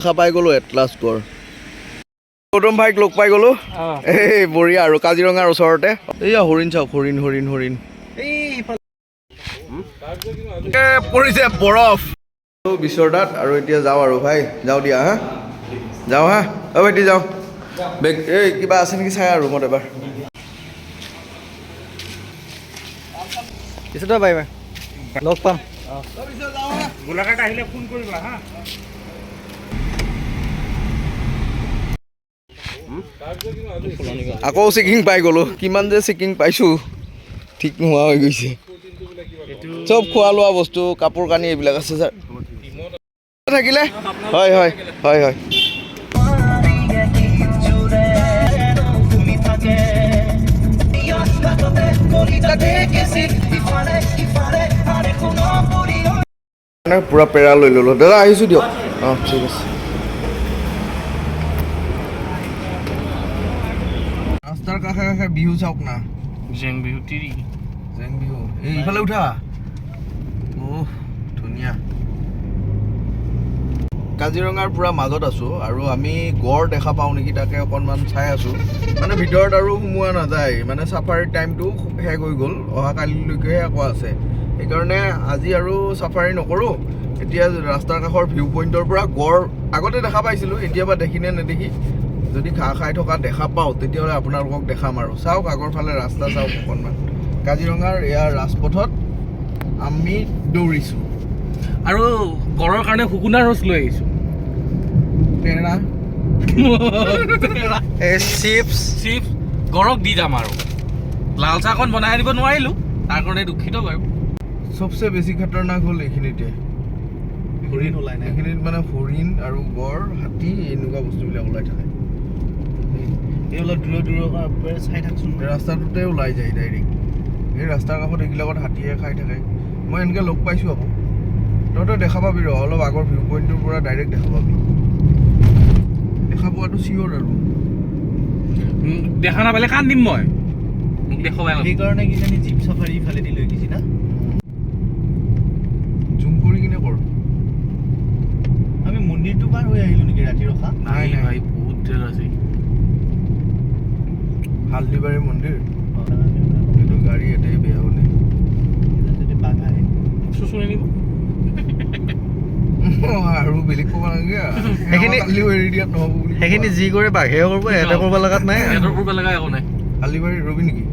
দেখা পাই গ'লো এটলাছ গড় গৌতম ভাইক লগ পাই গ'লো এই বঢ়িয়া আৰু কাজিৰঙাৰ ওচৰতে এইয়া হৰিণ চাওক হৰিণ হৰিণ হৰিণ পৰিছে বৰফ বিশ্বনাথ আৰু এতিয়া যাওঁ আৰু ভাই যাওঁ দিয়া হা যাওঁ হা অ' ভাইটি যাওঁ বেগ এই কিবা আছে নেকি চাই আৰু ৰুমত এবাৰ পিছতে বাই বাই লগ পাম গোলাঘাট আহিলে ফোন কৰিবা হা আকৌ চেকিং পাই গ'লো কিমান যে চেকিং পাইছোঁ ঠিক নোহোৱা হৈ গৈছে চব খোৱা লোৱা বস্তু কাপোৰ কানি এইবিলাক আছে ছাৰ থাকিলে হয় হয় হয় হয় পুৰা পেৰা লৈ ল'লোঁ দাদা আহিছোঁ দিয়ক অঁ ঠিক আছে ৰাস্তাৰ কাষে কাষে বিহু চাওক না জেং বিহু তিৰি জেং বিহু এই ইফালে উঠা অহ ধুনীয়া কাজিৰঙাৰ পুৰা মাজত আছোঁ আৰু আমি গড় দেখা পাওঁ নেকি তাকে অকণমান চাই আছোঁ মানে ভিতৰত আৰু সোমোৱা নাযায় মানে চাফাৰীৰ টাইমটো শেষ হৈ গ'ল অহা কালিলৈকেহে আকৌ আছে সেইকাৰণে আজি আৰু চাফাৰী নকৰোঁ এতিয়া ৰাস্তাৰ কাষৰ ভিউ পইণ্টৰ পৰা গড় আগতে দেখা পাইছিলোঁ এতিয়াবা দেখি নে নেদেখি যদি ঘাঁহ খাই থকা দেখা পাওঁ তেতিয়াহ'লে আপোনালোকক দেখাম আৰু চাওক আগৰ ফালে ৰাস্তা চাওক অকণমান কাজিৰঙাৰ এয়া ৰাজপথত আমি দৌৰিছোঁ আৰু গড়ৰ কাৰণে শুকুনা ৰচ লৈ আহিছোঁ পেৰা চিপছ গড়ক দি যাম আৰু লাল চাহখন বনাই আনিব নোৱাৰিলোঁ তাৰ কাৰণে দুখিত বাৰু চবচে বেছি খাতৰনাক হ'ল এইখিনিতে হৰিণ ওলাই নাই এইখিনিত মানে হৰিণ আৰু গড় হাতী এনেকুৱা বস্তুবিলাক ওলাই থাকে এই অলপ দূৰৰ পৰা চাই থাকচোন ৰাস্তাটোতে ওলাই যায় ডাইৰেক্ট এই ৰাস্তাৰ কাষত এইবিলাকত হাতীয়ে খাই থাকে মই এনেকৈ লগ পাইছোঁ আকৌ তহঁতে দেখা পাবি ৰ অলপ আগৰ ভিউ পইণ্টটোৰ পৰা ডাইৰেক্ট দেখা পাবি দেখা পোৱাটো চিয়'ৰ আৰু দেখা নাপালে কান্দিম মই মোক দেখুৱাই সেইকাৰণে কিজানি জীপ চাফাৰী ইফালেদি লৈ গৈছি না জুম কৰি কিনে কৰ আমি মন্দিৰটো পাৰ হৈ আহিলোঁ নেকি ৰাতি ৰখা নাই নাই ভাই বহুত দেৰ আছে হালদিবাৰী মন্দিৰ এইটো গাড়ী এটাই বেয়া হ'লে যদি বাঘ আহে চুচুৰি নিব আৰু বেলেগ ক'ব নালাগে সেইখিনি এৰি দিয়াত নহ'ব বুলি সেইখিনি যি কৰে বাঘে কৰিব এটা কৰিব লগাত নাই সিহঁতৰ কৰিব লগা একো নাই হালদিবাৰী ৰবি নেকি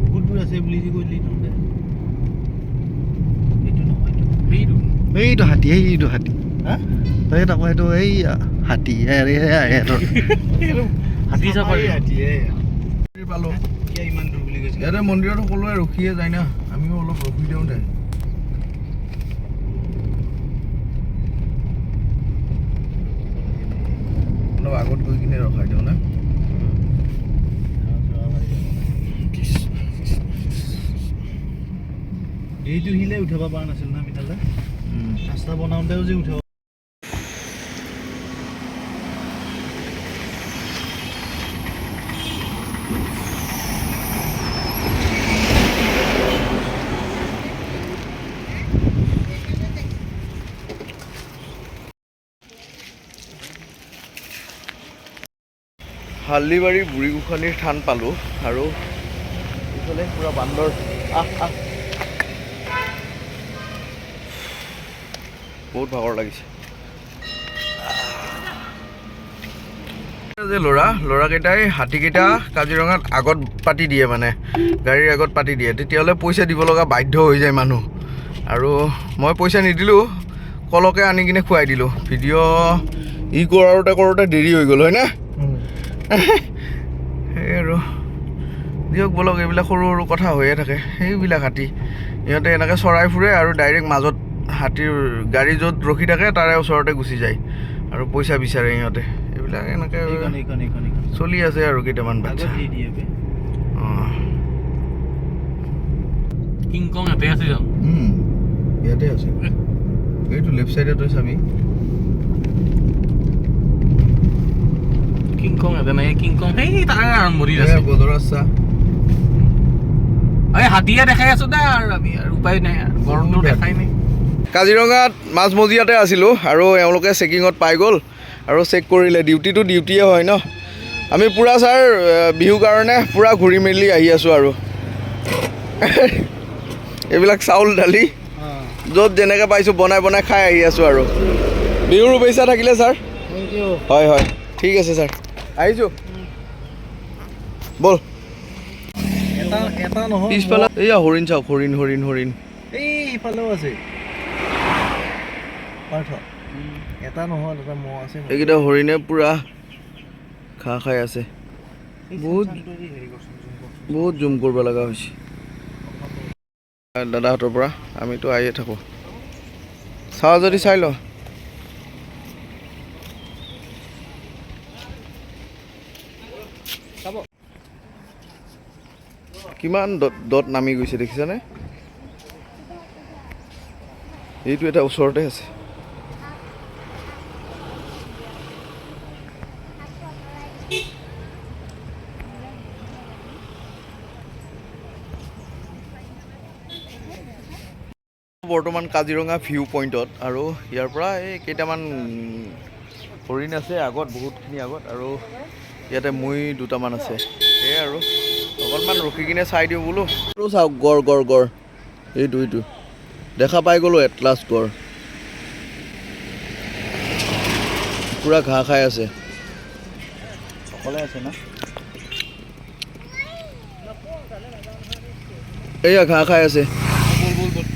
বহুত দূৰ আছে বুলি যি কৈলি তহঁতে এইটো নহয় সেইটো হাতী সেইটো হাতী হা এই তাকো সেইটো এই হাতী হাতী চাফাৰী হাতীয়ে পালোঁ ইমান দূৰ বুলি কৈছে ইয়াতে মন্দিৰত সকলোৱে ৰখিয়ে যায় না আমিও অলপ ৰখি দিওঁ দে অলপ আগত গৈ কিনে ৰখাই দিওঁ না এইটো হিলে উঠাব পৰা নাছিল না আমি তালৈ ৰাস্তা বনাওঁতেও যে উঠাব হালদিবাৰী বুঢ়ী গোসাঁনীৰ থান পালোঁ আৰু ইফালে পুৰা বান্দৰ বহুত ভাগৰ লাগিছে যে ল'ৰাকেইটাই হাতীকেইটা কাজিৰঙাত আগত পাতি দিয়ে মানে গাড়ীৰ আগত পাতি দিয়ে তেতিয়াহ'লে পইচা দিব লগা বাধ্য হৈ যায় মানুহ আৰু মই পইচা নিদিলোঁ কলকে আনি কিনে খুৱাই দিলোঁ ভিডিঅ' কৰোঁতে দেৰি হৈ গ'ল হয় না সেই আৰু দিয়ক বলক এইবিলাক সৰু সৰু কথা হৈয়ে থাকে সেইবিলাক হাতী ইহঁতে এনেকৈ চৰাই ফুৰে আৰু ডাইৰেক্ট মাজত হাতীৰ গাড়ী য'ত ৰখি থাকে তাৰে ওচৰতে গুচি যায় আৰু পইচা বিচাৰে ইহঁতে এইবিলাক এনেকৈ চলি আছে আৰু কেইটামান বাচ্চা অঁ কিংকং ইয়াতে আছে যাম ইয়াতে আছে এইটো লেফ্ট চাইডে তই চাবি কিংকং ইয়াতে নাই কিংকং সেই তাৰ মৰি আছে বদৰ আছা এই হাতীয়ে দেখাই আছো দা আৰু আমি আৰু উপায় নাই আৰু গড়টো দেখাই নাই কাজিৰঙাত মাজমজিয়াতে আছিলোঁ আৰু এওঁলোকে চেকিঙত পাই গ'ল আৰু চেক কৰিলে ডিউটিটো ডিউটিয়ে হয় ন আমি পূৰা ছাৰ বিহুৰ কাৰণে পূৰা ঘূৰি মেলি আহি আছোঁ আৰু এইবিলাক চাউল দালি য'ত যেনেকৈ পাইছোঁ বনাই বনাই খাই আহি আছোঁ আৰু বিহুৰ শুভেচ্ছা থাকিলে ছাৰ থেংক ইউ হয় হয় ঠিক আছে ছাৰ আহিছোঁ ব'ল এটা নহয় পিছফালে এইয়া হৰিণ চাওক হৰিণ হৰিণ হৰিণ এই ইফালেও আছে পাৰ্থ এটা নহয় এটা মহ আছে এইকেইটা হৰিণে পূৰা ঘাঁহ খাই আছে বহুত বহুত জুম কৰিব লগা হৈছে দাদাহঁতৰ পৰা আমিতো আহিয়ে থাকোঁ চাওঁ যদি চাই ল কিমান দত নামি গৈছে দেখিছানে এইটো এটা ওচৰতে আছে বৰ্তমান কাজিৰঙা ভিউ পইণ্টত আৰু ইয়াৰ পৰা এই কেইটামান হৰিণ আছে আগত বহুতখিনি আগত আৰু ইয়াতে মই দুটামান আছে সেয়াই আৰু অকণমান ৰখি কিনে চাই দিওঁ বোলো এইটো চাওক গড় গড় গড় এইটো দেখা পাই গ'লোঁ এটলাছ গড় পূৰা ঘাঁহ খাই আছে অকলে আছে না এইয়া ঘাঁহ খাই আছে বল বল বল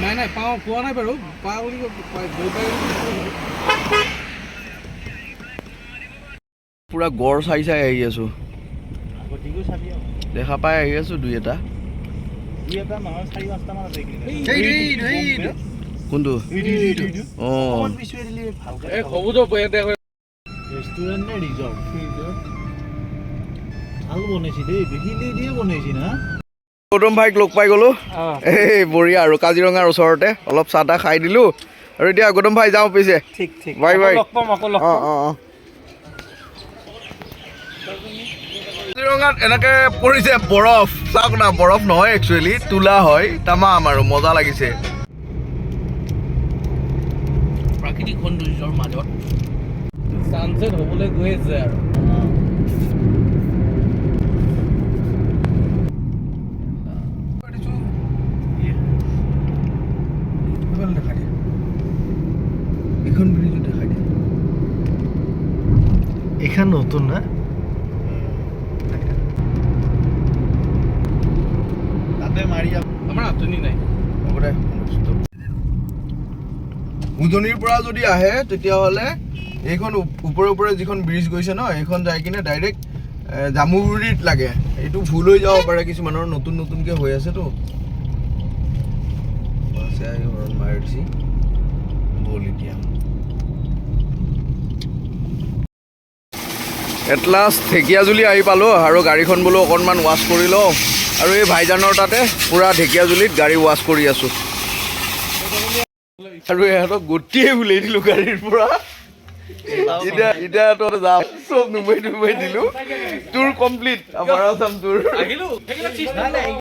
নাই নাই পাওঁ পোৱা নাই বাৰু পাওঁ বুলি গৈ পাই পূৰা গড় চাই চাই আহি আছোঁ আগতীয়াকৈ চাবি আৰু দেখা পাই আহি আছোঁ দুই এটা দুই এটা নহয় 4-5টামান আছে কোনটো অঁ ৰেষ্টুৰেণ্ট নে ৰিজৰ্ট ভাল বনাইছে দেই শিলি দিয়ে বনাইছে না গৌতম ভাইক লগ পাই গ'লোঁ এই বঢ়িয়া আৰু কাজিৰঙাৰ ওচৰতে অলপ চাহ তাহ খাই দিলোঁ আৰু এতিয়া গৌতম ভাই যাওঁ পিছে ঠিক ঠিক বাই বাই লগ পাম আকৌ লগ অঁ অঁ অঁ কাজিৰঙাত এনেকৈ পৰিছে বৰফ চাওক না বৰফ নহয় একচুৱেলি তোলা হয় তামাম আৰু মজা লাগিছে প্ৰাকৃতিক সৌন্দৰ্যৰ মাজত ছানছেট হ'বলৈ গৈ আছে আৰু এইখন ব্ৰিজো দেখাই দিয়ে এইখন নতুন না তাতে মাৰি আমাৰ আঁচনি নাই হ'ব দে উজনিৰ পৰা যদি আহে তেতিয়াহ'লে এইখন ওপৰে ওপৰে যিখন ব্ৰিজ গৈছে ন এইখন যাই কিনে ডাইৰেক্ট জামুগুৰিত লাগে এইটো ভুল হৈ যাব পাৰে কিছুমানৰ নতুন নতুনকৈ হৈ আছেতো হৰণ মাৰিছি বল এতিয়া এটলাছ ঢেকীয়াজুলি আহি পালোঁ আৰু গাড়ীখন বোলো অকণমান ৱাছ কৰি লওঁ আৰু এই ভাইজানৰ তাতে পূৰা ঢেকীয়াজুলিত গাড়ী ৱাছ কৰি আছোঁ আৰু ইহঁতক গোটেই উলিয়াই দিলোঁ গাড়ীৰ পৰা এতিয়া তই যাম চব নুমাই দিলোঁ তোৰ কমপ্লিট আমাৰ আছাম তোৰ আহিলোঁ